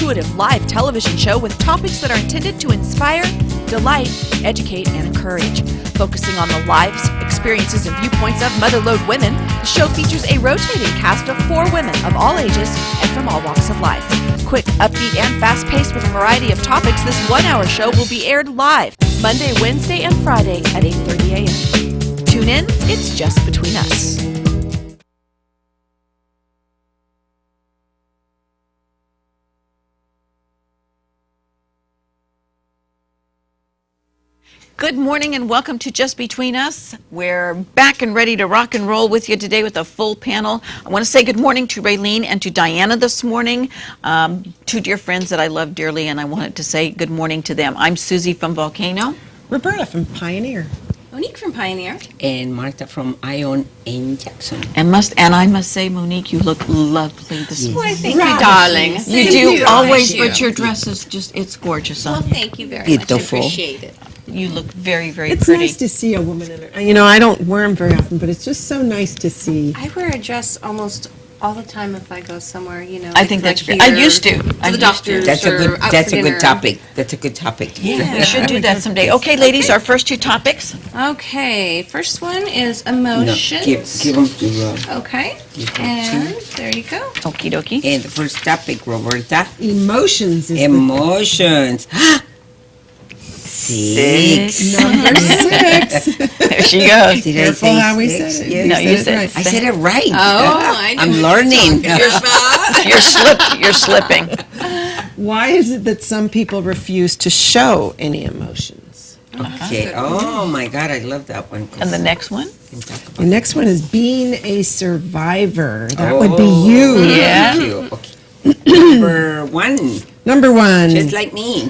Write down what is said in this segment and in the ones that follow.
intuitive live television show with topics that are intended to inspire, delight, educate, and encourage. Focusing on the lives, experiences, and viewpoints of motherlode women, the show features a rotating cast of 4 women of all ages and from all walks of life. Quick, upbeat, and fast-paced with a variety of topics, this 1-hour show will be aired live Monday, Wednesday, and Friday at 8:30 a.m. Tune in, it's just between us. Good morning and welcome to Just Between Us. We're back and ready to rock and roll with you today with a full panel. I want to say good morning to Raylene and to Diana this morning, 2 dear friends that I love dearly, and I wanted to say good morning to them. I'm Susie from Volcano. Roberta from Pioneer. Monique from Pioneer. And Martha from Ion in Jackson. And I must say, Monique, you look lovely this morning. Well, thank you, darling. You do always, but your dress is just, it's gorgeous. Well, thank you very Beautiful. much. I appreciate it. You look very, very It's pretty. nice to see a woman in it. You know, I don't wear them very often, but it's just so nice to see. I wear a dress almost all the time if I go somewhere, you know. I think like that's great. I here, used to. To I the used doctor's That's a or good. out That's for a dinner. good topic. That's a good topic. Yeah, we should do that someday. Okay, ladies, our first 2 topics. Okay, first one is No, emotions. give them to. Okay, Give them and there you go. Okie dokie. And the first topic, Roberta. Emotions is Emotions. 6. number 6. There she goes. Did I Careful say how we 6? said it. Yes. No, you said right. I said it right. Oh, I know I'm what learning. You're slipping. Why is it that some people refuse to show any emotions? Okay. Oh my God, I love that one. And the next one? The next one is being a survivor. That would be you. Yeah. Thank you. Okay. Number 1, Number 1. just like me.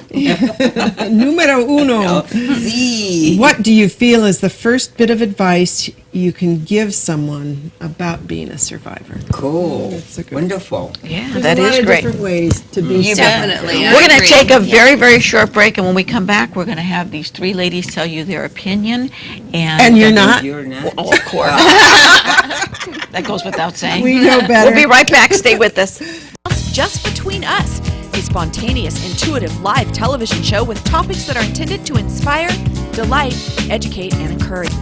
Numero uno. Z. What do you feel is the first bit of advice you can give someone about being a survivor? Cool. That's a good- Wonderful. Yeah, There's that a lot is of great. different ways to be You bet. Definitely. I We're going to agree. take a very, very short break, and when we come back, we're going to have these 3 ladies tell you their opinion. And you're not? You're not. Oh, of course. That goes without saying. We know better. We'll be right back. Stay with us. Just Between Us, a spontaneous, intuitive live television show with topics that are intended to inspire, delight, educate, and encourage.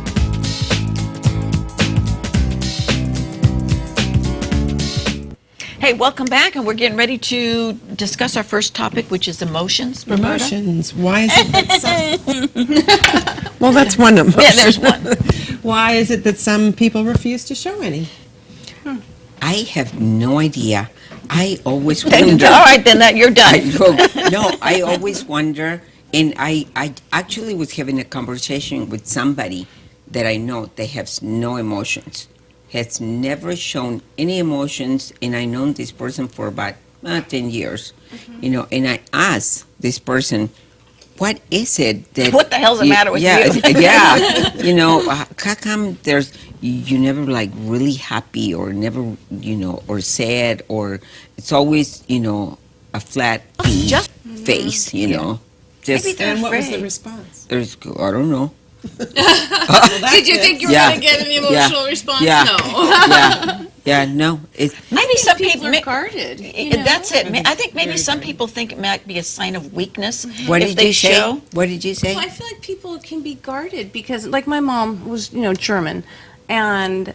Hey, welcome back, and we're getting ready to discuss our first topic, which is emotions. Roberta? Emotions. Why is it that some... Well, that's one emotion. Yeah, there's one. Why is it that some people refuse to show any? I have no idea. I always All wonder. right, then you're done. I always wonder, and I actually was having a conversation with somebody that I know that has no emotions, has never shown any emotions, and I known this person for about 10 years, you know, and I asked this person, what is it that... What the hell's the matter with yeah, you? Yeah, you know, how come you never like really happy or never, you know, or sad, or it's always, you know, a flat face, you know. Just, Maybe they're And what was the afraid. response? there's, I don't know. Did you think you were Yeah. going to get an emotional response? Yeah. No. Yeah, no. It's, Maybe some People people... are guarded. you know? That's it. I think maybe some people think it might be a sign of weakness what if did they you say? show. What did you say? Well, I feel like people can be guarded because, like, my mom was, you know, German, and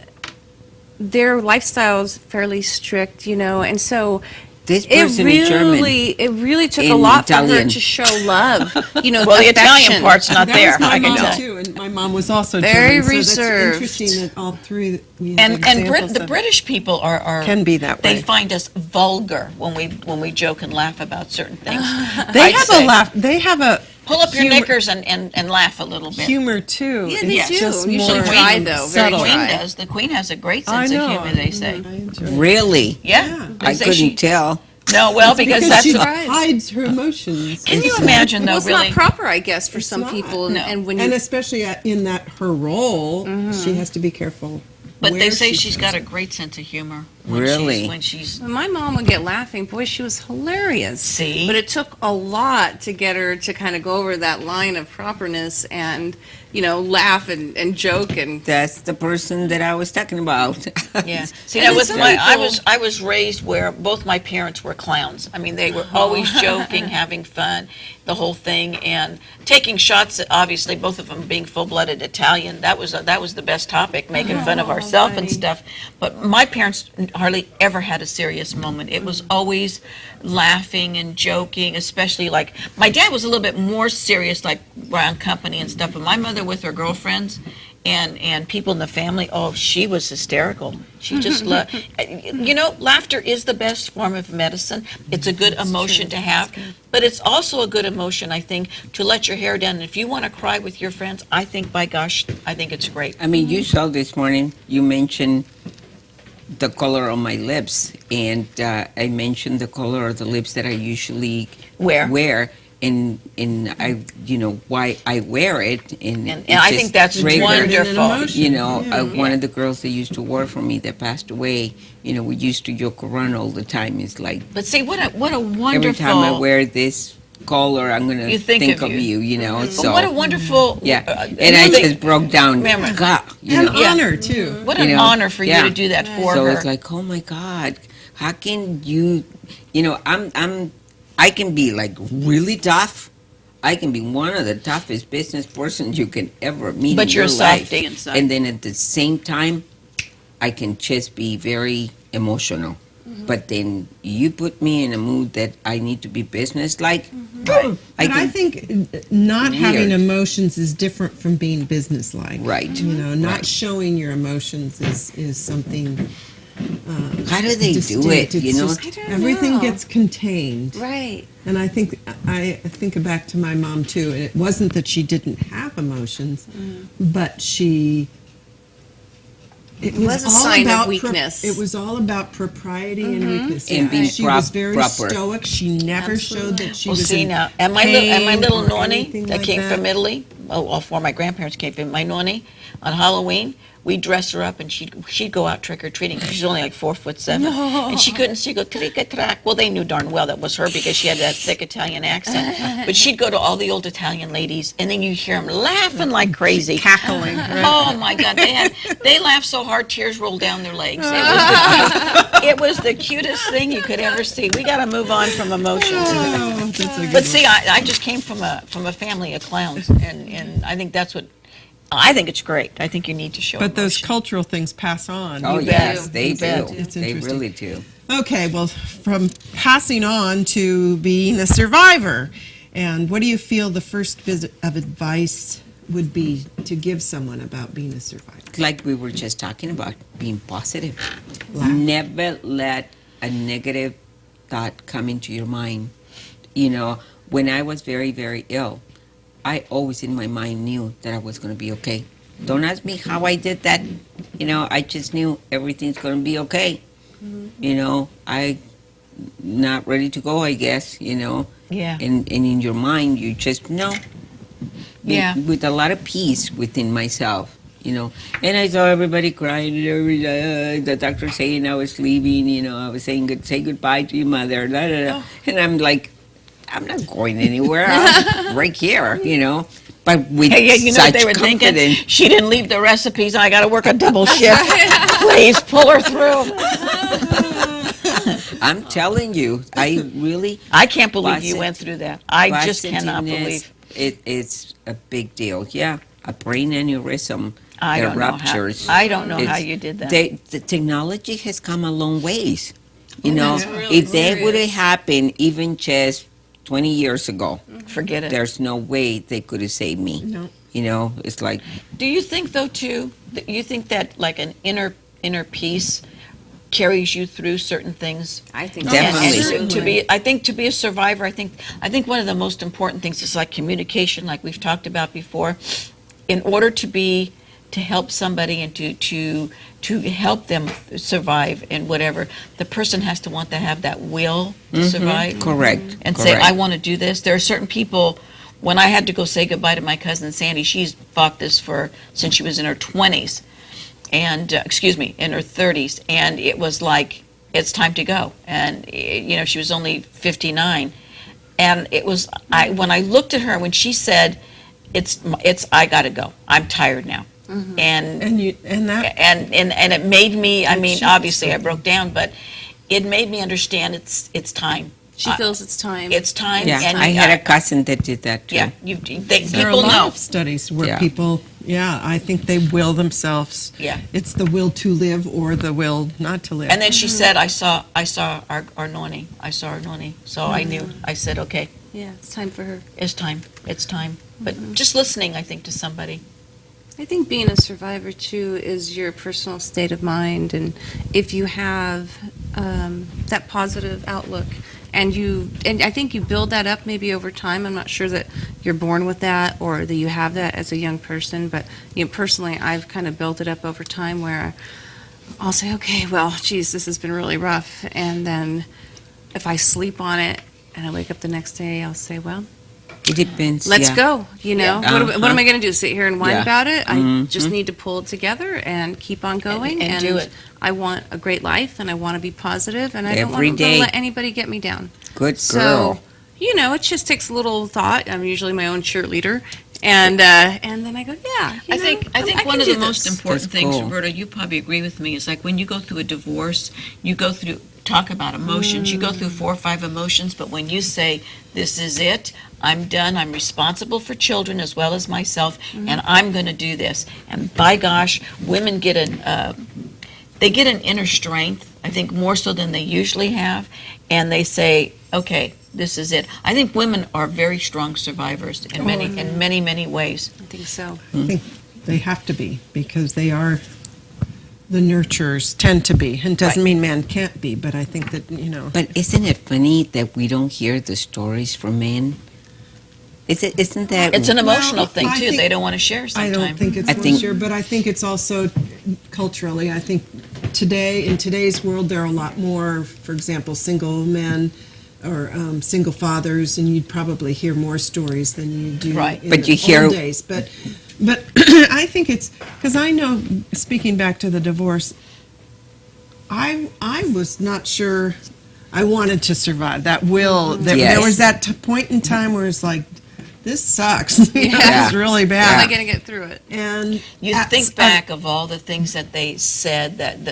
their lifestyle's fairly strict, you know, and so This person is German. it really took a And lot for Italian. her to show love, you know, Well, the Italian affection. part's not That there. was my I can mom tell. too, and my mom was also Very German, reserved. So that's interesting that all 3 we have And examples the of British people are can be that they way. find us vulgar when we joke and laugh about certain things. They I'd have say. a laugh. They have a Pull up your humor- knickers and laugh a little bit. humor too. Yeah, they It's do. just Usually more dry, though, very The subtle. Queen dry. does. The Queen has a great I sense know. of humor. They say. I enjoy it. Really? Yeah, I They say couldn't she- tell. No, well, because that's. she right. hides her emotions. Can you imagine though? Well, it's Really, not proper, I guess, for some not. people, No. and when And you especially in that her role, she has to be careful. but they where say she she's shows got a it. great sense of humor. Really? When she's When my mom would get laughing, boy, she was hilarious. See? But it took a lot to get her to kind of go over that line of properness and, laugh and joke and. That's the person that I was talking about. Yeah. See, And that was some my. people- I was raised where both my parents were clowns. I mean, they were always joking, having fun, the whole thing, and taking shots. Obviously, both of them being full-blooded Italian. That was the best topic, making fun of ourselves and buddy. stuff. But my parents hardly ever had a serious moment. It was always laughing and joking, especially like my dad was a little bit more serious, like around company and stuff. But my mother with her girlfriends and people in the family, oh, she was hysterical. She just laughter is the best form of medicine. It's a good emotion to have, but it's also a good emotion, I think, to let your hair down. And if you want to cry with your friends, I think, by gosh, I think it's great. I mean, you saw this morning, you mentioned the color of my lips, and I mentioned the color of the lips that I usually wear. And I, why I wear it, and And I think that's wonderful. One of the girls that used to work for me that passed away, we used to joke around all the time. It's like, But see, what a wonderful. every time I wear this color, I'm gonna You think of of you. you, But So what a wonderful. yeah, and and I really- just broke down. Memory. God, And Yeah. honor, too. What an honor for you yeah. to do that for So her. it's like, oh my God, how can you? I can be like really tough. I can be one of the toughest business persons you can ever meet. But in you're your a life. softie inside. And then at the same time, I can just be very emotional. But then you put me in a mood that I need to be business-like. Right. But I think not having Weird. emotions is different from being businesslike. Right. Not Right. showing your emotions is something How do they do distinct. it? It's just- I don't everything know. gets contained. Right. And I think back to my mom too, and it wasn't that she didn't have emotions, but it was a all sign of about weakness. it was all about propriety and weakness. And being she was very proper. stoic. She never showed that she Well, was see in now, and my pain little or nonny anything that like came that. from Italy. Oh, all four of my grandparents came from my nonny on Halloween. We dress her up and she'd go out trick or treating. She's only like 4'7", and she couldn't. She'd go trick-a-track. Well, they knew darn well that was her because she had that thick Italian accent. But she'd go to all the old Italian ladies, and then you hear them laughing like crazy, cackling. Right? Oh my God! They laughed so hard, tears rolled down their legs. It was the cutest thing you could ever see. We got to move on from emotions. Oh, that's a good But see, I just came from a family of clowns, and I think that's what. I think it's great. I think you need to show. But those emotion. cultural things pass on. Oh, You yes, bet. they You bet. do. It's They interesting. really do. Okay, well, from passing on to being a survivor, and what do you feel the first bit of advice would be to give someone about being a survivor? Like we were just talking about, being positive. Laugh. Never let a negative thought come into your mind. When I was very, very ill, I always in my mind knew that I was going to be okay. Don't ask me how I did that. I just knew everything's going to be okay. I not ready to go, I guess, Yeah. And in your mind, you just know. Yeah. With a lot of peace within myself, And I saw everybody crying, and the doctor saying I was leaving, I was saying say goodbye to your mother, and I'm like, I'm not going anywhere. I'm right here, But with Hey, you know such what they were thinking? confidence. She didn't leave the recipes. I got to work a double shift. Please pull her through. I'm telling you, I can't believe you went through that. I just cannot positiveness, believe. it's a big deal. Yeah, a brain aneurysm. I that don't know how- ruptures. I don't know how It's- you did that. The technology has come a long ways. That's really If that would have serious. happened even just 20 years ago, Forget it. there's no way they could have saved me. No. It's like, Do you think though too? That you think that like an inner peace carries you through certain things? I think Definitely. And to be a survivor, I think one of the most important things is like communication, like we've talked about before. In order to help somebody and to help them survive and whatever, the person has to want to have that will to survive. correct. And say, correct. I want to do this. There are certain people, when I had to go say goodbye to my cousin Sandy, she's fought this since she was in her 20s. and in her 30s, and it was like, it's time to go. And she was only 59, and it was when I looked at her when she said, "It's I gotta go. I'm tired now." Mm-hmm. And that it made me. I mean, obviously, I broke down, but it made me understand it's time. She feels it's time. It's time. Yeah, and I had a cousin that did that too. Yeah, there are a people lot know. of studies where Yeah. people, I think they will themselves. Yeah. It's the will to live or the will not to live. And then she said, "I saw our Noni. I saw our Noni." So I knew. I said, "Okay, Yeah, it's time for her. it's time. It's time." But just listening, I think, to somebody. I think being a survivor too is your personal state of mind, and if you have that positive outlook, and I think you build that up maybe over time. I'm not sure that you're born with that or that you have that as a young person, but personally, I've kind of built it up over time where I'll say, okay, well, geez, this has been really rough, and then if I sleep on it and I wake up the next day, I'll say, well, It depends. let's yeah. go. What am I going to do? Sit here and whine Yeah. about it? I just need to pull it together and keep on going And do it. I want a great life, and I want to be positive, and I don't Every want to day. let anybody get me down. Good So, girl. it just takes a little thought. I'm usually my own cheerleader, and then I go, yeah. I think I one can of do the most this. important That's things, cool. Roberta, you probably agree with me, is like when you go through a divorce, you go through talk about emotions. You go through 4 or 5 emotions, but when you say, "This is it. I'm done. I'm responsible for children as well as myself, and I'm going to do this." And by gosh, women get they get an inner strength. I think more so than they usually have, and they say, "Okay, this is it." I think women are very strong survivors in many ways. I think so. I think they have to be because they are the nurturers, tend to be. And doesn't mean man can't be, but I think that, But isn't it funny that we don't hear the stories from men? Isn't that? It's an emotional Well, thing I too. think- They don't want to share I sometimes. don't think it's I think- sure, but I think it's also culturally. I think in today's world, there are a lot more, for example, single men or single fathers, and you'd probably hear more stories than you do Right. in But the you hear- old days. But I think it's because I know, speaking back to the divorce, I was not sure I wanted to survive. That will, there Yes. was that point in time where it's like, this sucks. Yeah. It's really How bad. am I going to get through it? And You that's think back of all the things that they said and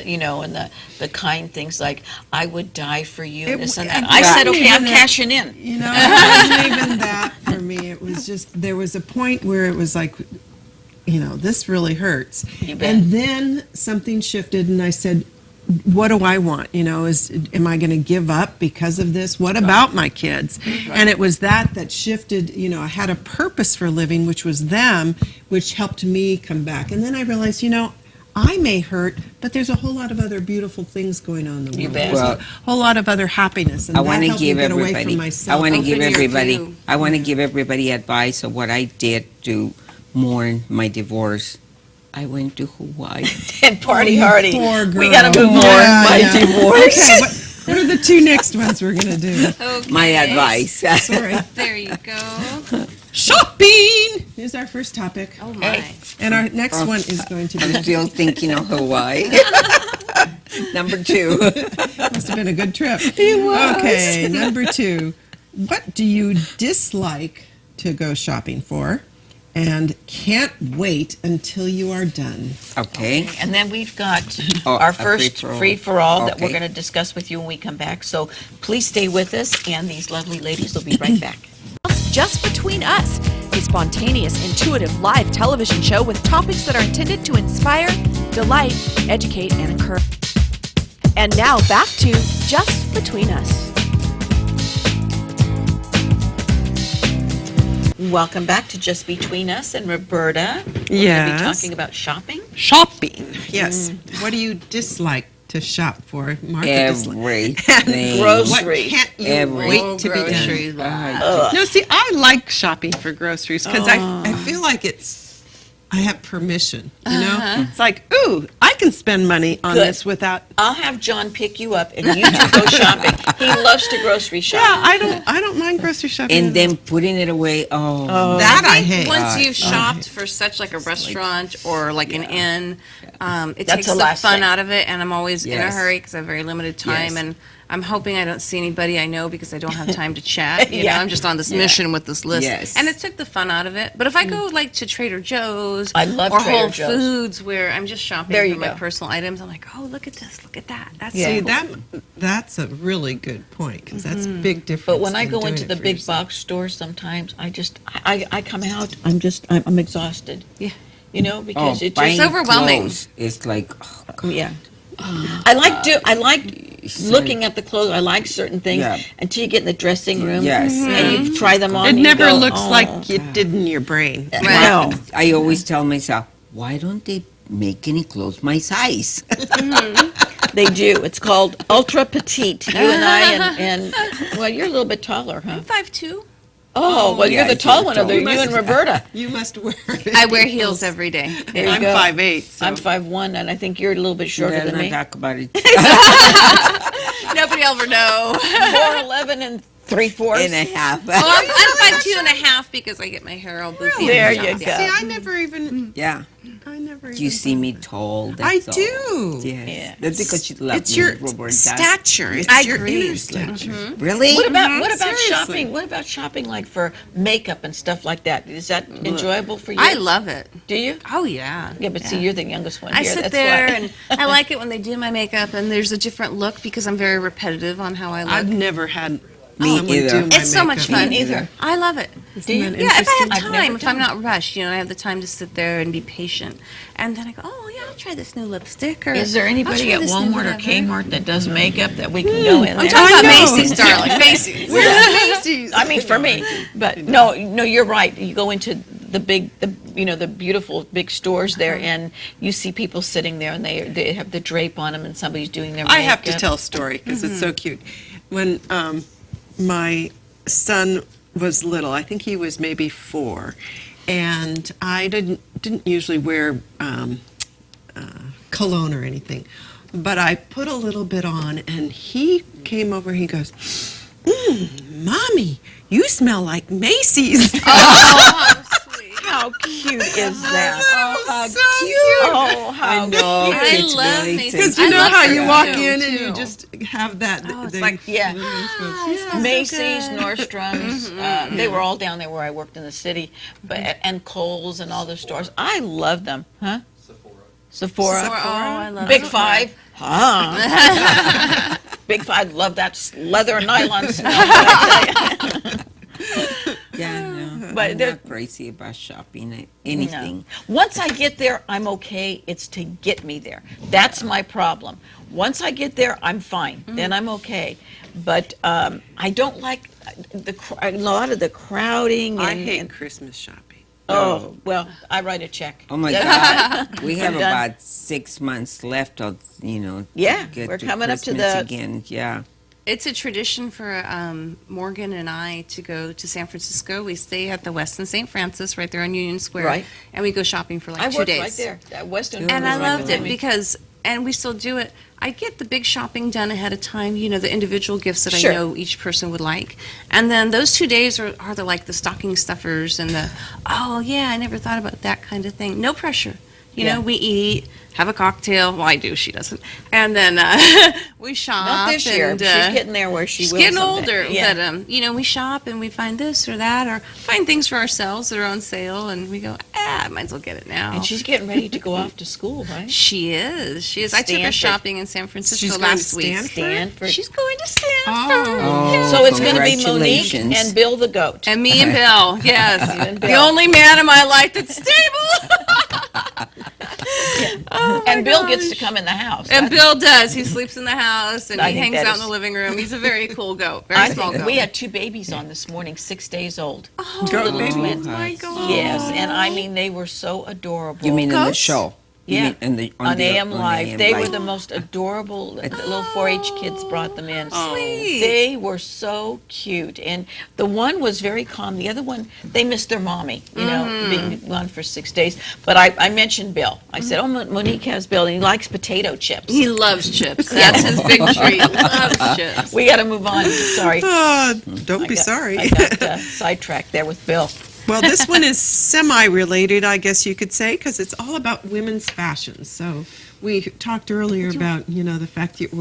the kind things like, "I would die for you," It this and w- that. I it said, wasn't "Okay, I'm even that- cashing in." it wasn't even that for me. It was just, there was a point where it was like, this really hurts. You bet. And then something shifted and I said, what do I want? Am I going to give up because of this? What about my kids? And it was that shifted, I had a purpose for living, which was them, which helped me come back. And then I realized, I may hurt, but there's a whole lot of other beautiful things going on in the world. You bet. There's Well, a whole lot of other happiness. And I that want to helped me give get away everybody. from I myself. want to give Open your everybody. view. I want to give everybody advice of what I did to mourn my divorce. I went to Hawaii. And party You hardy. poor We girl. got to move on. Yeah, My yeah. divorce. Okay, what are the 2 next ones we're going to do? Okay. My advice. Sorry. There you go. Shopping is our first topic. Oh, my. And our next one is going to I'm be, still thinking of Hawaii. Number 2. must have been a good trip. It was. Okay, number 2. What do you dislike to go shopping for and can't wait until you are done? Okay. And then we've got Oh, our a first free-for-all. free-for-all that we're Okay. going to discuss with you when we come back. So please stay with us, and these lovely ladies will be right back. Just Between Us, a spontaneous, intuitive live television show with topics that are intended to inspire, delight, educate, and encourage. And now back to Just Between Us. Welcome back to Just Between Us and Roberta. We're going to be Yes. talking about shopping. Shopping. Yes. What do you dislike to shop for? Martha dislikes. Everything. What Groceries. can't you Every- wait to be done? No, see, I like shopping for groceries because I feel like I have permission, you know? It's like, ooh, I can spend money on Good. this without. I'll have John pick you up and you two go shopping. He loves to grocery shop. Yeah, I don't mind grocery shopping. And then putting it away. Oh, that I hate. Once you've shopped for such like a restaurant or like an inn, it That's takes the the last fun thing. out of it. And I'm always in a Yes. hurry because I have very limited time. Yes. And I'm hoping I don't see anybody I know because I don't have time to chat. You Yeah. know, I'm just on this mission with this list. Yes. And it took the fun out of it. But if I go like to Trader Joe's I love or Trader Whole Joe's. Foods where I'm just shopping There you for my go. personal items, I'm like, oh, look at this, look at that. That's Yeah. See, so cool. that's a really good point because that's a big difference. But when I than go doing into it the for big yourself. box stores, sometimes I come out. I'm exhausted. Yeah. You know, because it buying just overwhelming. clothes is like, oh, God. yeah. I like looking at the clothes. I like certain things Yeah. until you get in the dressing room. Yes. And you try them on. It and you never go, looks "Oh." like it did in your brain. No. I always tell myself, why don't they make any clothes my size? They do. It's called ultra petite. You and I and well, you're a little bit taller, huh? 5'2". Oh, well, yeah, you're the it's tall your one of the, tall. you and Roberta. You must wear it. I wear heels every day. There you I'm go. 5'8", so. I'm 5'1", and I think you're a little bit shorter Let's than not me. talk about it. Nobody will ever know. 4'11" and 3/4. and a half. I'm 5'2" and a half because I get my hair all boofy. There and you chopped. go. See, I never even. Yeah. I never. You even see thought me of that. tall. I That's all. do. Yes. Yeah. That's because you love It's me, your Roberta. stature. It's I your agree. inner stature. Really? What about Seriously. shopping? What about shopping like for makeup and stuff like that? Is that enjoyable for you? I love it. Do you? Oh yeah. Yeah, but see, you're the youngest one I here. sit That's there why. and I like it when they do my makeup and there's a different look because I'm very repetitive on how I look. I've never had Me someone either. do my It's so much makeup. fun. Me neither. I love it. Do you? that Yeah, if I have I've never time, if I'm done not rushed, I have the time to sit there and be patient. And then I go, oh yeah, I'll try this new lipstick. Or Is there I'll anybody try at this new Walmart or whatever." Kmart that does makeup that we can go in I'm there? talking about I know. Macy's, darling. Macy's. Macy's? I mean, for me, but no, you're right. You go into the beautiful big stores there, and you see people sitting there, and they have the drape on them, and somebody's doing their makeup. I have to tell a story because it's so cute. When my son was little, I think he was maybe 4, and I didn't usually wear cologne or anything, but I put a little bit on, and he came over. He goes, "Mommy, you smell like Macy's." Oh, sweet. How cute is that? Oh, how So cute. Oh, how I know. I kids love really Macy's. take Because I you know love how her you walk too, in and you too. just have that. Oh, it's thing. like, Yeah. so Macy's, good. Nordstrom's, they were all down there where I worked in the city, but and Kohl's and all those stores. I love them, huh? Sephora. Oh, I love Big Sephora. Five. Huh? Big Five. Love that leather nylon smell. I tell you. Yeah, no. But I'm they're- not crazy about shopping anything. No. Once I get there, I'm okay. It's to get me there. That's my problem. Once I get there, I'm fine. Then I'm okay. But I don't like a lot of the crowding. I And, hate and- Christmas shopping. oh, well, I write a check. Oh my God. We have I'm done. about 6 months left of, to Yeah, get we're to coming up to Christmas the- again. Yeah. It's a tradition for Morgan and I to go to San Francisco. We stay at the Westin St. Francis right there on Union Square. Right. And we go shopping for like I 2 worked days. right there. That Western. And was I right loved behind it me. because, and we still do it. I get the big shopping done ahead of time, the individual gifts that Sure. I know each person would like. And then those 2 days are like the stocking stuffers and the, oh yeah, I never thought about that kind of thing. No pressure. Yeah. We eat, have a cocktail. Well, I do, she doesn't. And then we shop. Not this year. And, She's getting there where she she's will getting someday. older. Yeah. But, we shop and we find this or that or find things for ourselves that are on sale. And we go, I might as well get it now. And she's getting ready to go off to school, right? She is. She is. I took her Stanford. shopping in San Francisco She's going last to week. Stanford? Stanford. She's going to Stanford. Oh, So it's going to be Monique congratulations. and Bill the goat. And me and Bill, yes. and The Bill. only man in my life that's stable. Oh, my And Bill gosh. gets to come in the house. And Bill does. He sleeps in the house and I he think hangs that out is- in the living room. He's a very cool goat. Very I small think goat. we had 2 babies on this morning, 6 days old. oh, Goat little baby? twins. my God. Yes, and I mean they were so adorable. You mean in the Goats? show? Yeah, on AM on Live. AM They Live. were the most adorable. The little 4-H kids brought them in. Sweet. They were so cute, and the one was very calm. The other one, they missed their mommy. Being gone for 6 days. But I mentioned Bill. I said, "Oh, Monique has Bill, and he likes potato chips." He loves chips. That's his big treat. Loves chips. We got to move on. Sorry, Don't be sorry. I got sidetracked there with Bill. Well, this one is semi-related, I guess you could say, because it's all about women's fashion. So we talked earlier about, the fact that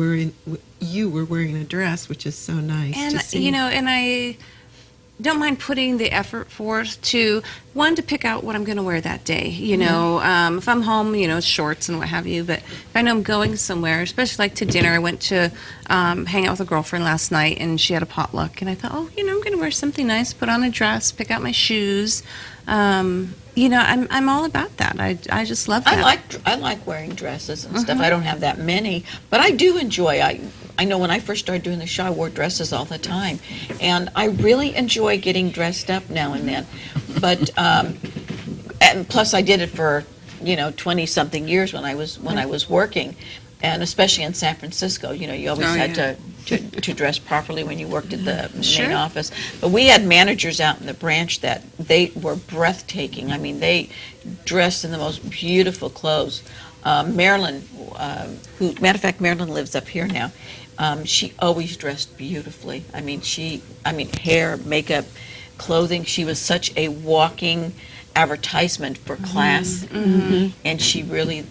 you were wearing a dress, which is so nice to And see. and I don't mind putting the effort forth to pick out what I'm going to wear that day. If I'm home, shorts and what have you. But if I know I'm going somewhere, especially like to dinner, I went to hang out with a girlfriend last night, and she had a potluck, and I thought, I'm going to wear something nice, put on a dress, pick out my shoes. I'm all about that. I just love that. I like wearing dresses and stuff. I don't have that many, but I do enjoy. I know when I first started doing the show, I wore dresses all the time, and I really enjoy getting dressed up now and then. But and plus, I did it for 20-something years when I was working, and especially in San Francisco. You always had to dress properly when you worked at the main office. But we had managers out in the branch that they were breathtaking. I mean, they dressed in the most beautiful clothes. Marilyn, matter of fact, Marilyn lives up here now. She always dressed beautifully. I mean, hair, makeup, clothing. She was such a walking advertisement for class, and she really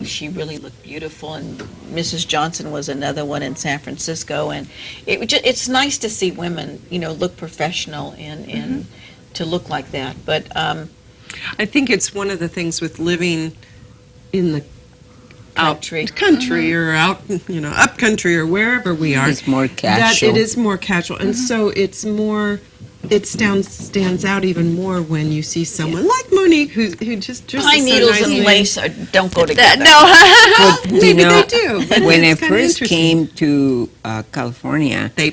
looked beautiful. And Mrs. Johnson was another one in San Francisco, and it's nice to see women, look professional and to look like that. But I think it's one of the things with living in the country or out, up country or wherever we are. It's more casual. That it is more casual, and so it's more. It stands out even more when you see someone like Monique who just dresses pine so needles nicely. and lace don't go together. Maybe they do. But When I it's kinda first interesting. came to California, They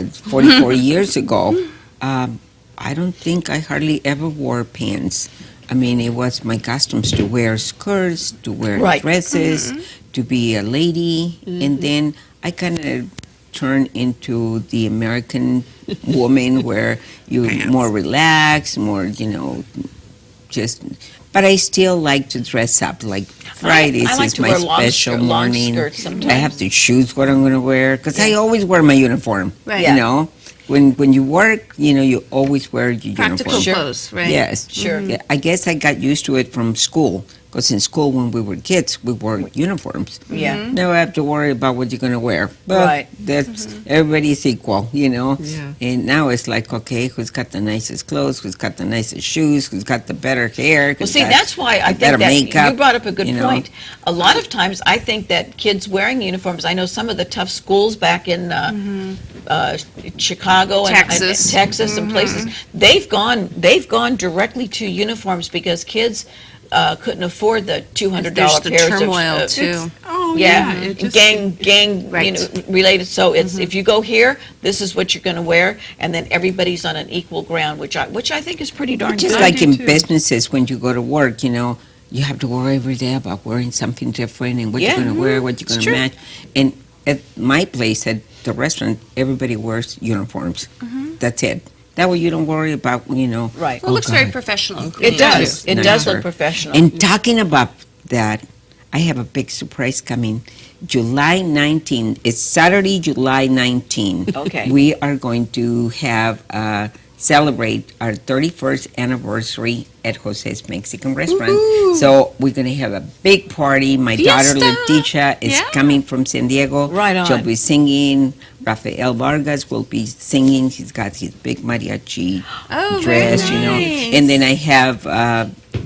44 years ago, I don't think I hardly ever wore pants. I mean, it was my customs to wear skirts, to wear Right. dresses, to be a lady, and then I kind of turned into the American woman where you're Pants. more relaxed, more, just. But I still like to dress up. Like Fridays I like is to my wear long special skirt- long morning. skirts sometimes. I have to choose what I'm going to wear because I always wear my uniform. Right. You when you work, you always wear your Practical uniform. clothes, right? Yes. Sure. Yeah, I guess I got used to it from school because in school when we were kids, we wore uniforms. Yeah. Now I have to worry about what you're going to wear. But Right. that's everybody's equal, Yeah. And now it's like, okay, who's got the nicest clothes? Who's got the nicest shoes? Who's got the better hair? Well, see, that's why I better think that makeup, you brought up a good you know. point. A lot of times, I think that kids wearing uniforms. I know some of the tough schools back in Chicago and Texas and places. They've gone directly to uniforms because kids couldn't afford the $200 There's the pairs turmoil of too. Oh yeah, it just- gang, Right. related. So it's if you go here, this is what you're going to wear, and then everybody's on an equal ground, which I think is pretty darn Just good. like do in too. businesses, when you go to work, you have to worry every day about wearing something different and what Yeah. you're going to wear, what you're going to true. match. And at my place, at the restaurant, everybody wears uniforms. That's it. That way you don't worry about, Right. Well, it looks very God. professional. and clean, It does. too. It Nicer. does look professional. And talking about that, I have a big surprise coming. July 19th. It's Saturday, July 19th. Okay. We are going to have celebrate our 31st anniversary at Jose's Mexican Restaurant. So we're going to have a big party. My daughter Fiesta. Leticia is Yeah. coming from San Diego. Right on. She'll be singing. Rafael Vargas will be singing. He's got his big mariachi Oh, dress, very nice. And then I have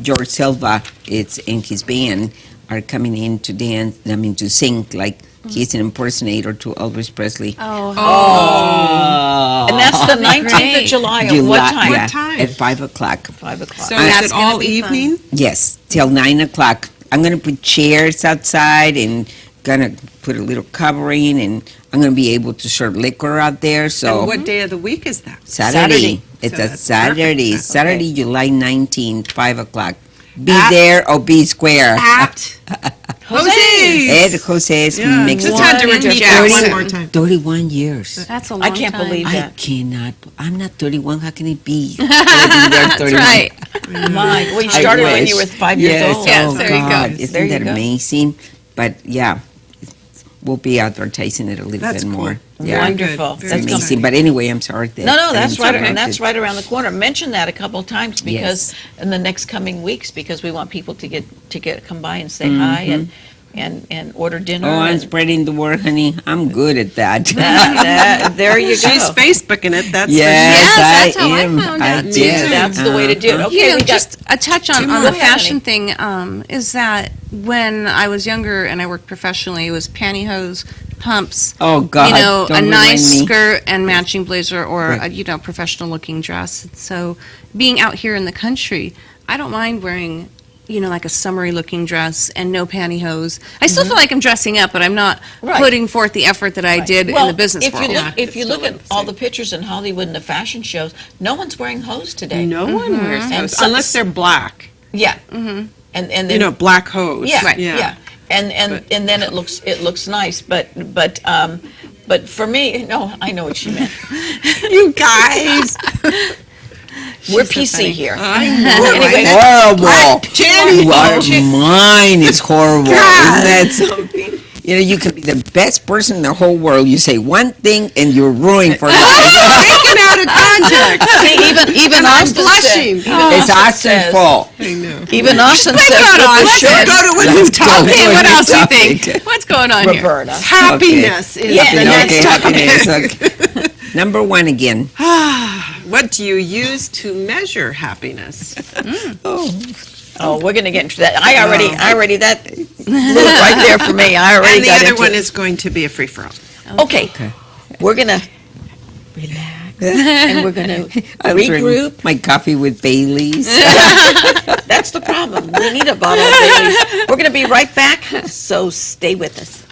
George Silva. It's in his band are coming in to dance. To sing like he's an impersonator to Elvis Presley. And that's the 19th of July. At what time? Yeah, time? at 5:00. 5 o'clock. So That's is it gonna all be fun. evening? Yes, till 9:00. I'm gonna put chairs outside and gonna put a little covering, and I'm gonna be able to serve liquor out there. So And what day of the week is that? Saturday. It's So a that's Saturday. perfect. Saturday, July 19th, 5:00. Be At- there or be square. At Ed Jose's Mexican. Just had to repeat that one more time. 31 years. That's a long I can't time. believe I that. cannot. I'm not 31. How can it be? That's Right. My, well, you I started when wish. you were 5 years Yes, old. Yes, oh there you go. God, There isn't you that go. amazing? But yeah, we'll be advertising it a little That's bit cool. more. Very Yeah, Wonderful. good. That's Very amazing. exciting. But anyway, I'm sorry. That No, I that's right, interrupted. and that's right around the corner. Mention that a couple of times because Yes. in the next coming weeks, because we want people to get come by and say hi and order dinner. Oh, I'm and spreading the word, honey. I'm good at that. there you go. She's Facebooking it. That's Yes, that's I how I am. found out, too. did. That's the way to do it. Okay, You know, we got- just a touch on more. the Go ahead, fashion thing is that when I was younger and I worked professionally, it was pantyhose, pumps, Oh God! you know, don't a nice remind me. skirt and matching blazer or Right. a, you know, professional looking dress. So being out here in the country, I don't mind wearing, you know, like a summery looking dress and no pantyhose. I still feel like I'm dressing up, but I'm not Right. putting forth the effort that I did Well, in the business if world. You look, if it's you look still at the all same. the pictures in Hollywood and the fashion shows, no one's wearing hose today. No one wears And those some- unless they're black. Yeah. And then You know, black hose. Yeah, Right. yeah. And then it looks nice, but for me, no, I know what she meant. You guys. We're PC here. I know. Anyway, Horrible. Jenny. Mine is horrible. Isn't that something? You know, you can be the best person in the whole world. You say one thing and you're ruined for life. Taken out of context. See, even And I'm Austin blushing. said, It's Austin's fault. I know. even Austin says, on, with the let's shed, Go to a new Let's go topic. to Okay, a what new else do you topic. think? What's going on here? Roberta. Happiness is Yeah, the next Okay, topic. happiness. Okay. Number one again. What do you use to measure happiness? Oh, we're gonna get into that. I already that blew it right there for me. I already And the got other into one it. is going to be a free-for-all. Okay. We're gonna relax and we're gonna I'm drinking regroup. my coffee with Bailey's. That's the problem. We need a bottle of Bailey's. We're gonna be right back, so stay with us.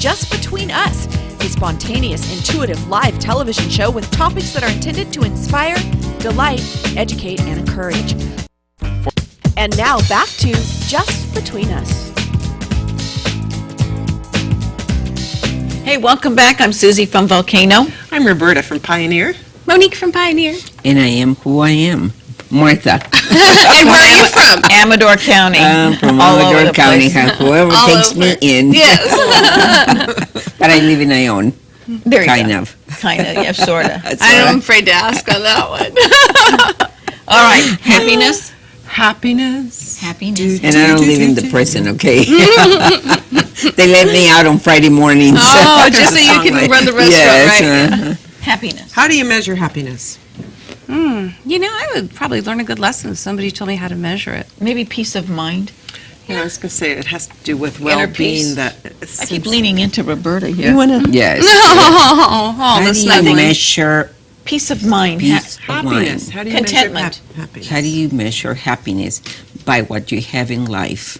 Just Between Us, a spontaneous, intuitive live television show with topics that are intended to inspire, delight, educate, and encourage. And now back to Just Between Us. Hey, welcome back. I'm Susie from Volcano. I'm Roberta from Pioneer. Monique from Pioneer. And I am who I am. Martha. And where are you from? Amador County. I'm from All over Amador the County. place. Whoever All takes over. me in. Yes. But I live in Ione. There you Kind go. of. Kind of, yeah, sort of. I'm afraid to ask on that one. All right, happiness. Happiness. Happiness. And I don't live in the prison, okay? They let me out on Friday mornings. Oh, just so you can run the restaurant, yes, right? uh-huh. Happiness. How do you measure happiness? You know, I would probably learn a good lesson if somebody told me how to measure it. Maybe peace of mind. Yeah, I was going to say it has to do with Inner peace. well-being. That I keep leaning into Roberta here. You want to Yes. Oh, How the do you snuggling. measure Peace of mind. peace of happiness? mind? How do you Contentment. measure happiness? How do you measure happiness? By what you have in life,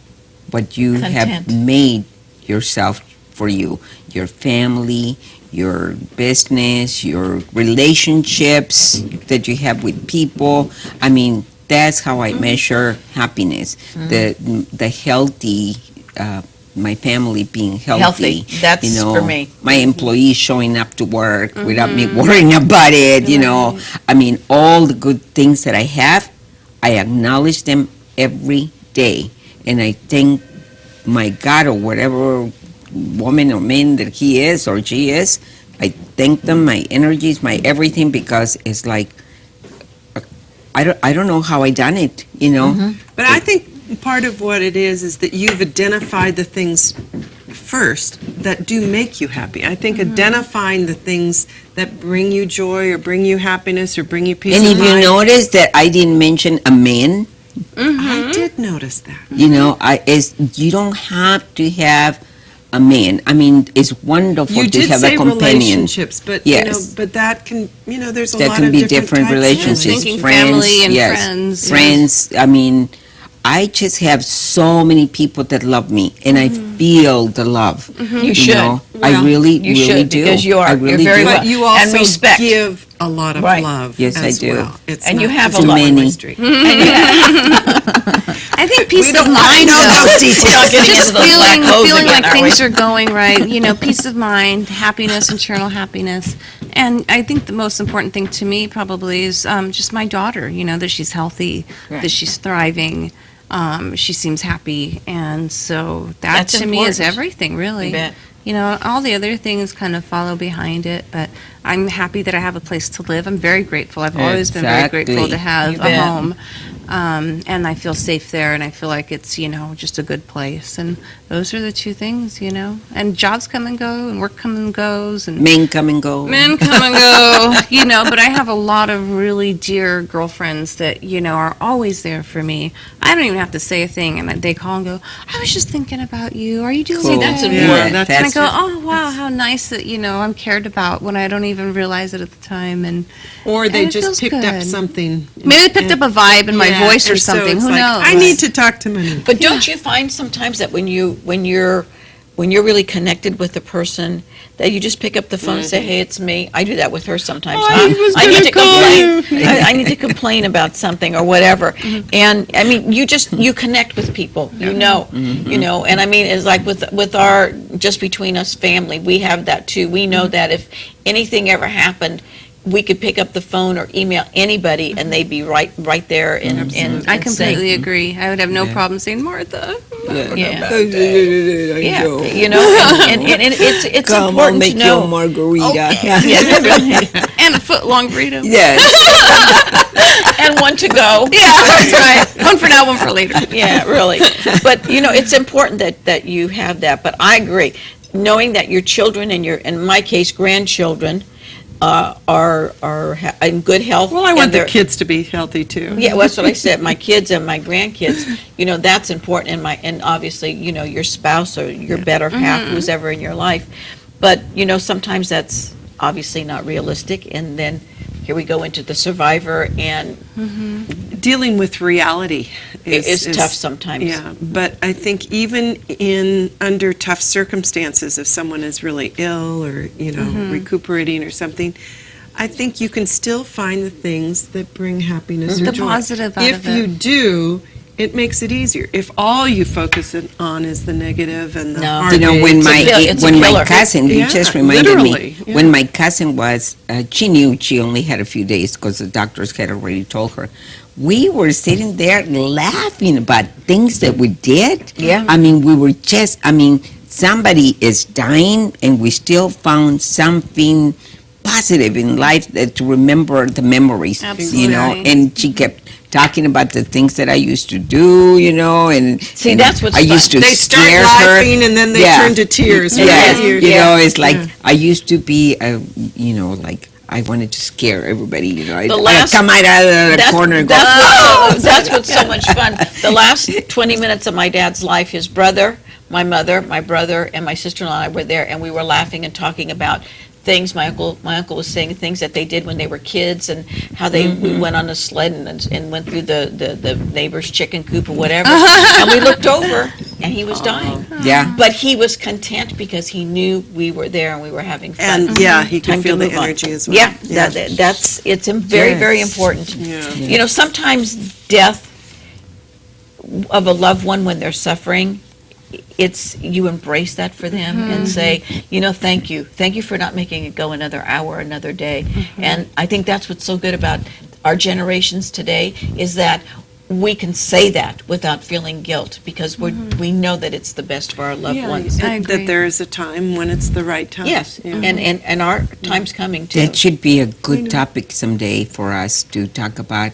what you have Content. made yourself for you, your family, your business, your relationships that you have with people. I mean, that's how I measure happiness. The healthy, my family being healthy. That's you know, for me. My employees showing up to work without me worrying about it. You know, I mean, all the good things that I have, I acknowledge them every day, and I thank my God or whatever woman or man that he is or she is. I thank them, my energies, my everything, because it's like I don't know how I done it, you know. But I think part of what it is that you've identified the things first that do make you happy. I think identifying the things that bring you joy or bring you happiness or bring you peace And of if you mind. notice that I didn't mention a man, I did notice that. you know, you don't have to have a man. I mean, it's wonderful You to did have say a companion. relationships, but Yes. but that can, there's a There lot can of be different different types of relationships, Thinking friends, family and yes, friends. friends. I mean, I just have so many people that love me, and I feel the love. You should. know? I Well, really, you really should, do. because you are. I You're really very do. well. But you And also respect. give a lot of Right. love Yes, I as do. well. It's And you not have just a lot. one-way Many. street. I I think peace of don't mind, know though. those details. Not getting Just into those black holes feeling again, like are we? things are going right, peace of mind, happiness, internal happiness. And I think the most important thing to me probably is just my daughter, that she's healthy, that she's thriving, she seems happy. And so that That's to me is important. everything, really. You bet. All the other things kind of follow behind it, but I'm happy that I have a place to live. I'm very grateful. I've always been very grateful to Exactly. have You a bet. home. And I feel safe there, and I feel like it's, just a good place. And those are the two things, And jobs come and go, and work come and goes, and Men come and go. men come and go, But I have a lot of really dear girlfriends that, are always there for me. I don't even have to say a thing, and they call and go, I was just thinking about you. Are you doing Cool. okay? that's Yeah, important. that's And I go, oh, wow, how nice that, I'm cared about when I don't even realize it at the time. And Or they And it just feels picked up good. something. maybe they picked up a vibe in my Yeah, voice or and so something. it's Who like, knows? I need to talk to Monique. But don't you find sometimes that when you're really connected with the person, that you just pick up the phone and say, "Hey, it's me." I do that with her sometimes. I was I need gonna to call complain. I need to complain about something or whatever. And I mean, you connect with people. You know. And I mean, it's like with our just between us family, we have that too. We know that if anything ever happened, we could pick up the phone or email anybody, and they'd be right there. And I and say, completely agree. I would have no problem saying, Martha. yeah. Yeah. And it's Come on, important make to know. your margarita. Yes, really. And a foot long burrito. Yes. And one to go. Yeah, that's right. One for now, one for later. Yeah, really. But it's important that you have that. But I agree, knowing that your children and in my case, grandchildren, are in good health. Well, I and want the they're- kids to be healthy too. Yeah, well, that's what I said. My kids and my grandkids, that's important. And obviously, your spouse or your better half, who's ever in your life. But sometimes that's obviously not realistic. And then here we go into the survivor, and Dealing with reality it's tough sometimes. Yeah, but I think even under tough circumstances, if someone is really ill or recuperating or something, I think you can still find the things that bring happiness or The joy. positive out If of it. you do, it makes it easier. If all you focus on is the negative and the No. heartache, When It's a my killer. cousin, you Yeah, just reminded literally, me, yeah. when my cousin was, she knew she only had a few days because the doctors had already told her. We were sitting there laughing about things that we did. Yeah. I mean, somebody is dying and we still found something positive in life that to remember the memories, Absolutely. and she kept talking about the things that I used to do, and See, and that's what's I used fun. to they start scare her. laughing and then they Yeah. turn to tears. Yes, Right? it's like I used to be, like I wanted to scare everybody. I'd come out of the corner and go, That's what's so much fun. The last 20 minutes of my dad's life, his brother, my mother, my brother, and my sister-in-law and I were there, and we were laughing and talking about things. My uncle was saying things that they did when they were kids, and how we went on a sled and went through the neighbor's chicken coop or whatever. And we looked over, and he was dying. yeah. But he was content because he knew we were there and we were having fun. And yeah, he Time can to feel the move on. energy as well. Yeah, it's very, very Yes. important. Yeah. Sometimes death of a loved one when they're suffering, you embrace that for them and say, thank you for not making it go another hour, another day. And I think that's what's so good about our generations today, is that we can say that without feeling guilt, because we know that it's the best for our loved ones. I agree. That there is a time when it's the right time. Yes, Yeah. and our time's coming too. That should be a good topic someday for us to talk about,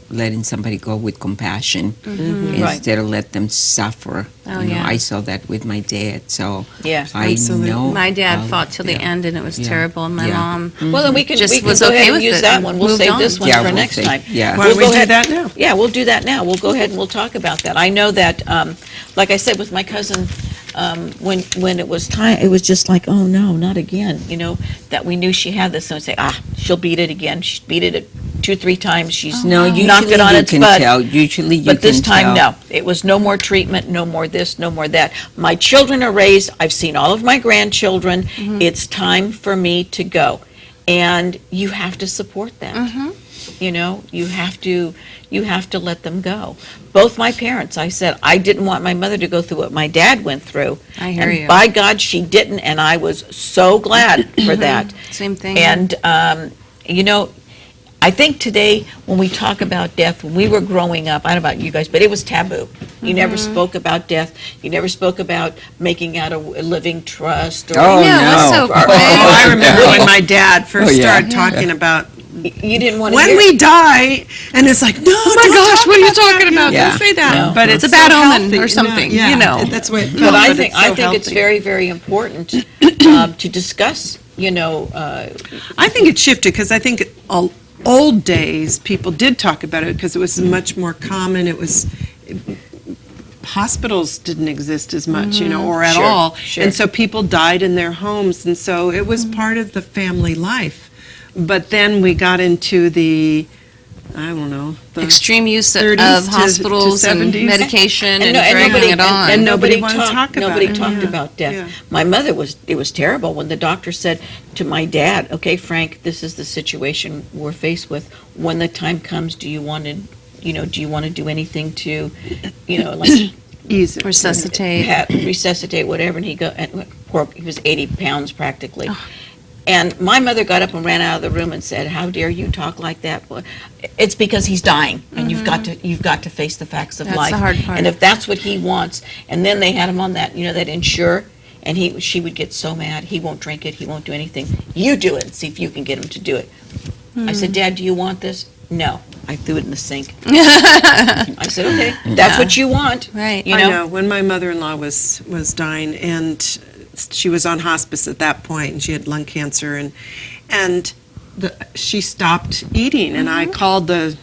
letting somebody go with compassion instead of let them suffer. Oh, yeah. I saw that with my dad, so Yeah. I Absolutely. know. My dad how- fought till the yeah. end, and it was Yeah. terrible. And my Yeah. mom Well, then we can Just go was ahead okay and with use it that and one. We'll moved save on. this one Yeah, for we'll next save- time. yeah. Why don't we go do ahead- that now? Yeah, we'll do that now. We'll go ahead and we'll talk about that. I know that, like I said, with my cousin, when it was time, it was just like, oh no, not again. That we knew she had this, and we'd say, she'll beat it again. She's beat it 2-3 times. She's No, usually knocked it on you its can butt. tell. Usually you But this can time, tell. no. It was no more treatment, no more this, no more that. My children are raised. I've seen all of my grandchildren. It's time for me to go. And you have to support that. You know, you have to let them go. Both my parents, I said, I didn't want my mother to go through what my dad went through. I hear and you. by God, she didn't, and I was so glad for that. Same thing. And, you know, I think today, when we talk about death, when we were growing up, I don't know about you guys, but it was taboo. You never spoke about death. You never spoke about making out a living trust. Or Oh, Yeah, it was no. so Oh, quick. I remember when my dad first Oh, yeah. started talking about you didn't want to when hear. we die, and it's like, no, oh my gosh, what are you talking about? Yeah. Don't say that. No. But It's it's a bad so omen healthy. or something, No, yeah, you know. that's what it But felt, I think so it's healthy. very, very important to discuss, you know, I think it shifted because I think old days people did talk about it because it was much more common. It was hospitals didn't exist as much, you know, or at Sure, all, sure. and so people died in their homes, and so it was part of the family life. But then we got into the, I don't know, the Extreme use of 30s to hospitals and 70s. medication and, no- dragging it on. and nobody talked- wanted to talk about nobody it. talked Yeah. about death. Yeah. My mother it was terrible when the doctor said to my dad, "Okay, Frank, this is the situation we're faced with. When the time comes, do you want to do anything to, you know, like Ease it. Resuscitate. resuscitate, whatever?" And he was 80 pounds practically. And my mother got up and ran out of the room and said, "How dare you talk like that?" Well, it's because he's dying, and you've got to face the facts of That's life. the hard part. And if that's what he wants, and then they had him on that, you know, that insure, and she would get so mad. He won't drink it. He won't do anything. You do it and see if you can get him to do it. I said, "Dad, do you want this?" "No." I threw it in the sink. I said, "Okay, that's what you want." Right. You I know? know. When my mother-in-law was dying, and she was on hospice at that point, and she had lung cancer, and she stopped eating, and I called the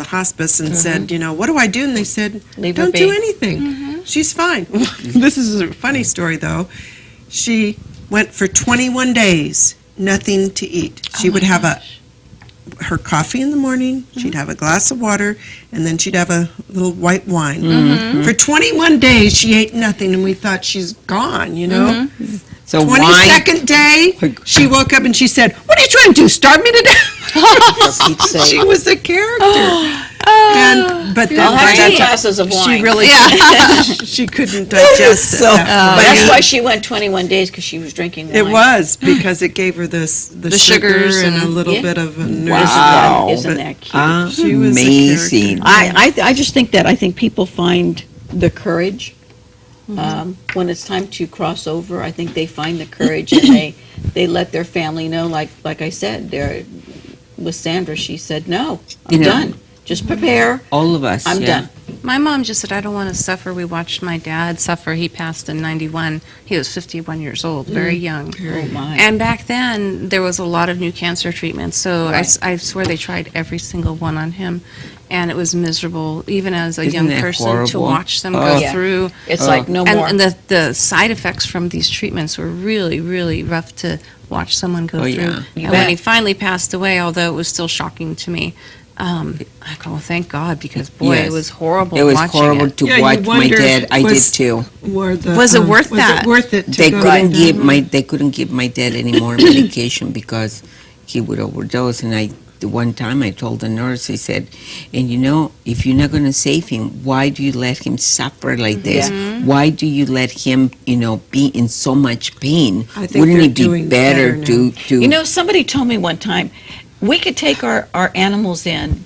hospice and said, what do I do? And they said, Leave her don't be. do anything. She's fine. This is a funny story, though. She went for 21 days, nothing to eat. She would have her coffee in the morning, she'd have a glass of water, and then she'd have a little white wine. For 21 days, she ate nothing, and we thought she's gone, So 22nd day, she woke up and she said, "What are you trying to do, starve me to death?" For Pete's sake. She was a character. But then I'll have by that 2 time, glasses of wine. she really she couldn't digest it. So that But point. that's why she went 21 days, because she was drinking wine. It was because it gave her the sugars sugars and a and- little Yeah. bit of a nervous. Wow. Isn't But that cute? she was a Amazing. character. I just think I think people find the courage when it's time to cross over. I think they find the courage, and they let their family know. Like I said, with Sandra, she said, "No, I'm done. Just prepare. All of us. I'm yeah. done." My mom just said, "I don't want to suffer." We watched my dad suffer. He passed in 91. He was 51 years old, very young. Oh my! And back then, there was a lot of new cancer treatments. So Right. I swear they tried every single one on him. And it was miserable, even as a Isn't young that person, to horrible? watch them Oh. go Yeah. through. It's like no more. And the side effects from these treatments were really, really rough to watch someone go Oh, through. yeah. And You when bet. he finally passed away, although it was still shocking to me, I go, well, thank God, because boy, Yes. it was horrible It was watching horrible it. to Yeah, you watch my wonder dad. if I did was- too. Was it worth that? Was it worth it to They go couldn't like that? they couldn't give my dad any more medication because he would overdose. And the one time I told the nurse, I said, "And if you're not going to save him, why do you let him suffer like this? Why do you let him, be in so much pain? I think Wouldn't they're it be doing better better to Somebody told me one time, we could take our animals in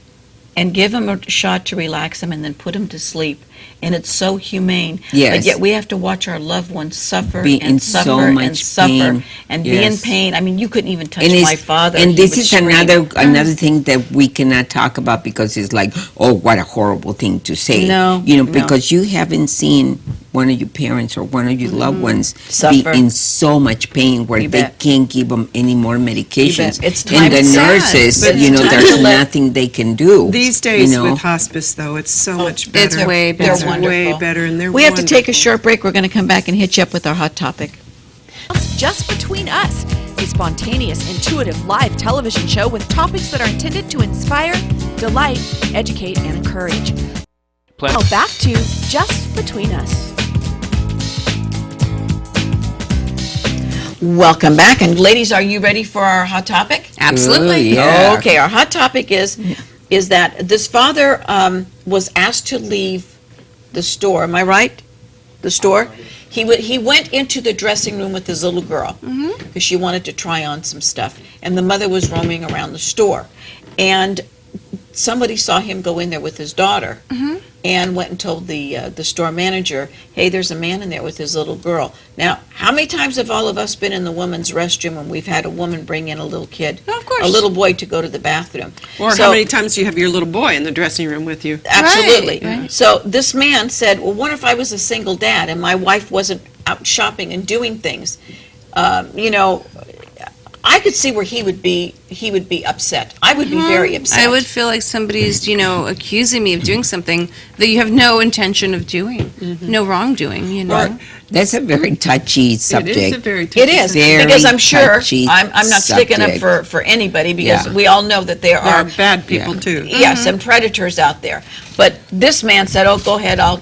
and give them a shot to relax them and then put them to sleep. And it's so humane. Yes. But yet we have to watch our loved ones suffer Be in and so suffer and much suffer pain. and be in Yes. pain. I mean, you couldn't even touch And my father. And He this would is scream. another thing that we cannot talk about because it's like, oh, what a horrible thing to say. No, You know, no. because you haven't seen one of your parents or one of your loved ones Suffer. be in so much pain where You they bet. can't give them any more medications. It's time and the to sad. nurses, But it's time there's to let- nothing they can do. These days you know? with hospice, though, it's so much better. it's way better. It's They're way wonderful. better, and they're We have to take a wonderful. short break. We're going to come back and hit you up with our hot topic. Just Between Us, a spontaneous, intuitive live television show with topics that are intended to inspire, delight, educate, and encourage. Now back to Just Between Us. Welcome back. And ladies, are you ready for our hot topic? Absolutely. Ooh, yeah. Okay, our hot topic is that this father was asked to leave the store. Am I right? The store? He went into the dressing room with his little girl because she wanted to try on some stuff. And the mother was roaming around the store. And somebody saw him go in there with his daughter and went and told the store manager, hey, there's a man in there with his little girl. Now, how many times have all of us been in the women's restroom and we've had a woman bring in a little kid, Oh, of course. a little boy to go to the bathroom? Or So- how many times do you have your little boy in the dressing room with you? Absolutely. Right. So this man said, well, what if I was a single dad and my wife wasn't out shopping and doing things? I could see where he would be upset. I would be very upset. I would feel like somebody's, accusing me of doing something that you have no intention of doing, no wrongdoing, Well, that's a very touchy subject. It is a very It is, Very because I'm sure, touchy I'm not sticking up subject. for anybody, because Yeah. we all know that there There are are, bad people too. yes, and predators out there. But this man said, oh, go ahead, I'll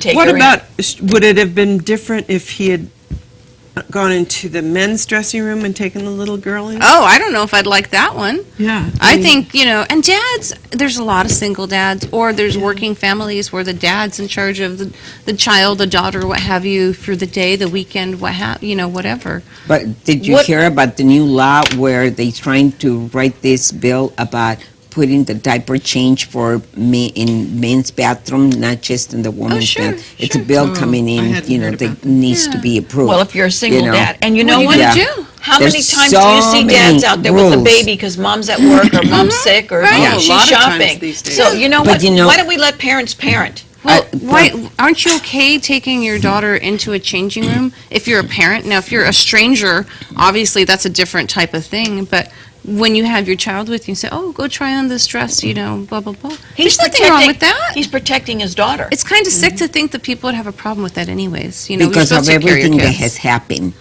take What her in. about, would it have been different if he had gone into the men's dressing room and taken the little girl in? Oh, I don't know if I'd like that one. Yeah. I think, and dads, there's a lot of single dads, or there's working families where the dad's in charge of the child, the daughter, what have you, for the day, the weekend, whatever. But did you What- hear about the new law where they're trying to write this bill about putting the diaper change for in men's bathroom, not just in the women's sure, bathroom? It's a bill coming I in, hadn't heard that about that. needs to be approved. Well, if you're a single know. dad, and you know What what? are you Yeah. gonna do? How many There's times so do you see dads many out there with the rules. baby because mom's at work or mom's sick or Right. Yeah, a she's lot of times shopping? these days. So you know But what? you know- Why don't we let parents parent? Well, why aren't you okay taking your daughter into a changing room if you're a parent? Now, if you're a stranger, obviously that's a different type of thing. But when you have your child with you, say, "Oh, go try on this dress," blah blah blah. There's nothing wrong with that. He's protecting his daughter. It's kind of sick to think that people would have a problem with that, anyways. You're because of supposed to take care everything your that kids. has happened.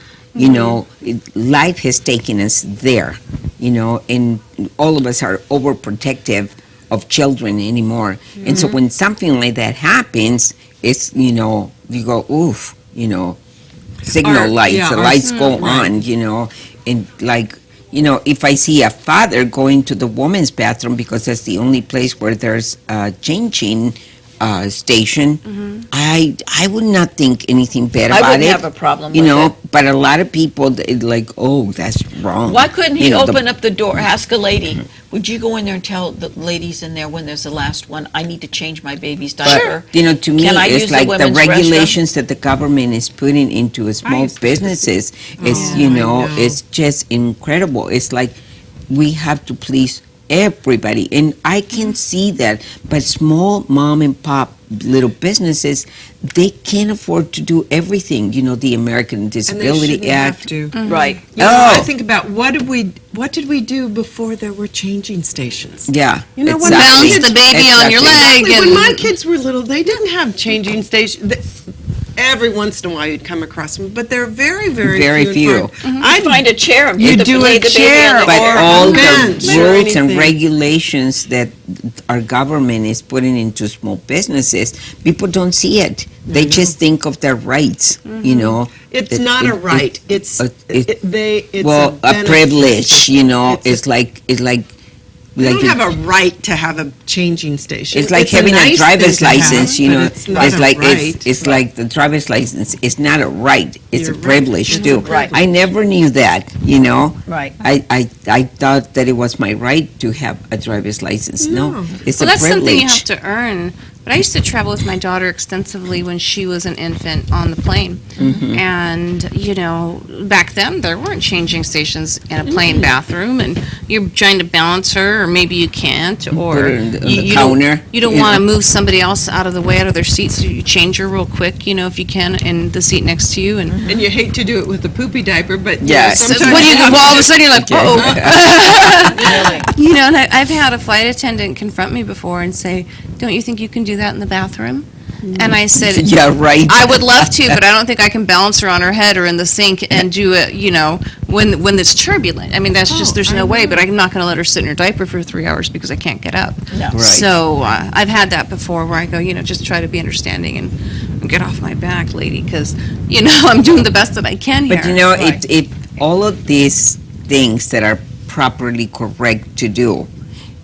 Life has taken us there, and all of us are overprotective of children anymore. And so when something like that happens, it's, you go, oof, signal Or- lights, yeah, the or- lights go right. on, and like, if I see a father going to the women's bathroom because that's the only place where there's a changing station, I would not think anything bad I about wouldn't it. have a problem with it. But a lot of people, they like, oh, that's wrong. Why couldn't he You know, the- open up the door, ask a lady, would you go in there and tell the ladies in there when there's the last one, I need to change my baby's But, diaper? to me, Can I use it's the like the women's restroom? regulations that the government is putting into small businesses is, I know. it's just incredible. It's like we have to please everybody, and I can see that. But small mom and pop little businesses, they can't afford to do everything. The American And they Disability shouldn't Act. have to. Right. I Oh. think about what did we do before there were changing stations? Yeah, You know, when exactly. Balance the baby on your leg. Exactly. and- When my kids were little, they didn't have changing stations. Every once in a while, you'd come across them, but they're very, very, Very and few. far. I'd find a chair and You put do lay a the baby chair, on the But chair. all the bench or rules and anything. regulations that our government is putting into small businesses, people don't see it. They just think of their rights, It's It- not a it- right. It's it's a a benefit. privilege, It's It's like You don't you- have a right to have a changing station. it's like a having nice a driver's thing to have, license, but It's not a like right. it's like the driver's license. It's not a right. It's You're a right. privilege It's too. a privilege. I never knew that. Right. I thought that it was my right to have a driver's license. No, it's Well, a that's something you privilege. have to earn. But I used to travel with my daughter extensively when she was an infant on the plane. Mm-hmm. And, back then, there weren't changing stations in a plane bathroom, and you're trying to balance her, or maybe you can't, or Put her on the you counter, don't, you don't you want to know. move somebody else out of the way, out of their seat, so you change her real quick, if you can, in the seat next to you. And And you hate to do it with the poopy diaper, but Yes. so sometimes what do you do? have Well, all to- of a sudden, you're like, Really? And I've had a flight attendant confront me before and say, "Don't you think you can do that in the bathroom?" And I said, Yeah, right. I would love to, but I don't think I can balance her on her head or in the sink and do it, when it's turbulent. I mean, that's just, there's no way, but I'm not going to let her sit in her diaper for 3 hours because I can't get up. No. Right. So I've had that before where I go, just try to be understanding and get off my back, lady, because, I'm doing the best that I can here. But Right. it all of these things that are properly correct to do,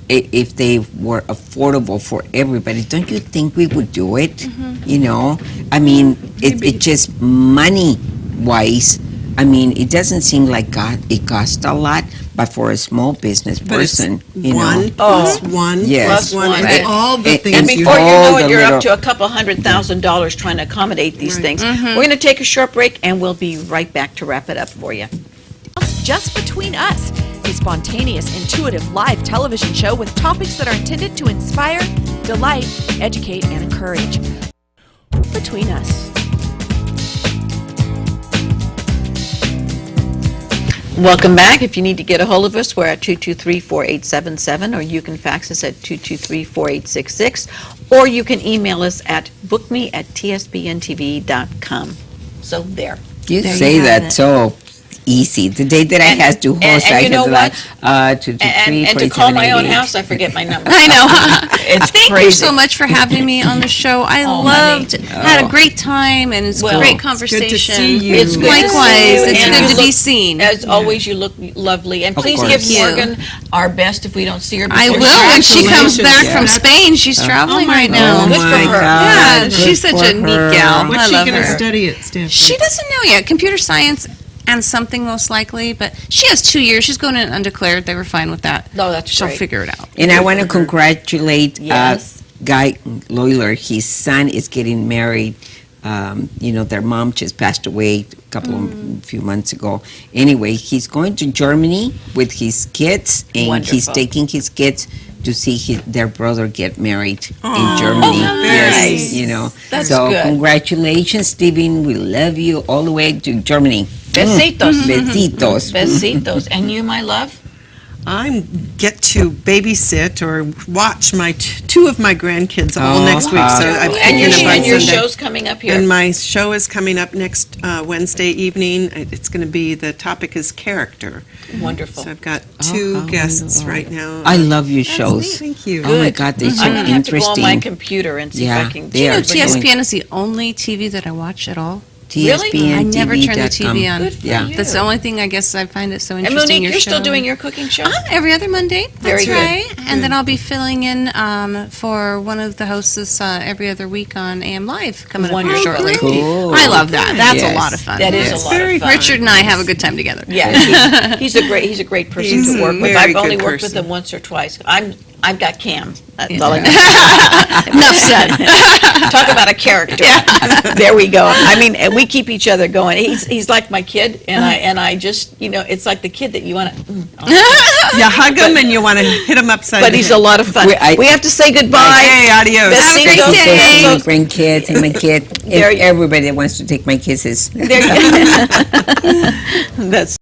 if they were affordable for everybody, don't you think we would do it? You know, I mean, it just money-wise, I mean, it doesn't seem like it costs a lot, but for a small business But it's person, you one know. plus one Yes. plus one. Plus It's one. all the And things And you before you all know it, the you're up little- to a couple $100,000 trying to accommodate these Right. things. We're going to take a short break, and we'll be right back to wrap it up for you. Just Between Us, a spontaneous, intuitive live television show with topics that are intended to inspire, delight, educate, and encourage. Between Us. Welcome back. If you need to get a hold of us, we're at 223-4877, or you can fax us at 223-4866, or you can email us at bookme@tspntv.com. So there. You There you say have that it. so easy. The day that I had to host, and I you know had what? And to call my own house, I forget my number. I know. It's Thank crazy. you so much for having me on the show. I Oh, loved, honey. had a great time, and it's Well, a great it's conversation. see you. It's good to see Likewise, you, it's and good you to be look- seen. As always, you look lovely. And Of please course. give Thank you. Morgan our best if we don't see her. I before will when she comes Congratulations. back from Yeah. Spain. She's traveling right now. Good for her. Yeah, Good she's such for a neat her. gal. What's I she love going to her. study at Stanford? She doesn't know yet. Computer science and something most likely, but she has 2 years. She's going in undeclared. They were fine with that. No, that's She'll great. figure it out. And I want to congratulate Yes. Guy Loyler. His son is getting married. You know, their mom just passed away a few months ago. Anyway, he's going to Germany with his kids, and he's Wonderful. taking his kids to see their brother get married Aw, in Germany. how Yes, nice. you know. That's so good. congratulations, Stephen. We love you all the way to Germany. Besitos. Besitos. Besitos. And you, my love? I get to babysit or watch my two of my grandkids all Oh, next week. So I'm And thinking your, about and your Sunday. show's coming up here. And my show is coming up next Wednesday evening. It's going to be, the topic is character. Wonderful. So I've got two guests right now. I love your shows. Thank you. Oh my God, they're so I'm going to have to go on my interesting. computer and see Yeah, if I can. they You know, are TSPN is the only TV that I watch at all. Really? I never turn the TV on. Good for Yeah. you. That's the only thing I guess I find it so And interesting. Monique, your you're still show. doing your cooking show? Every other Monday. Very That's good. right. And then I'll be filling in for one of the hosts every other week on AM Live coming up here Wonderful. shortly. Cool. I love that. That's Yes. a lot of fun. That is Yes. a lot of fun. Richard and I have a good time together. Yeah, he's a great person He's to a work with. very I've only good worked with person. him once or twice. I've got Cam. That's all I got. Enough said. Talk about a character. There we go. I mean, and we keep each other going. He's like my kid, and I just, you know, it's like the kid that you want to. You hug them and you want to hit them upside But the he's head. a lot of fun. We have to say goodbye. Hey, adios. Besitos. Have a great day. My grandkids and my kid, There and you- everybody that wants to take my kisses. There you- That's